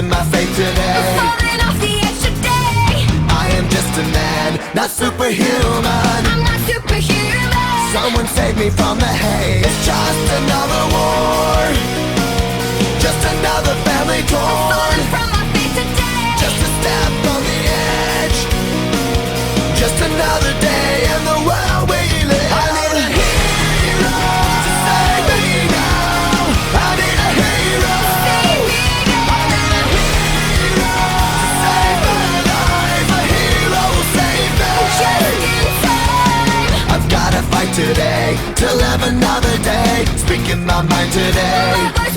testing my faith today. Falling off the edge today. I am just a man, not superhuman. I'm not superhuman. Someone save me from the hate. It's just another war, just another family torn. Falling from my feet today. Just a step on the edge, just another day in the world we live. I need a hero to save me now. I need a hero. Save me now. I need a hero to save my life. A hero will save me. Just in time. I've gotta fight today to live another day, speaking my mind today. My voice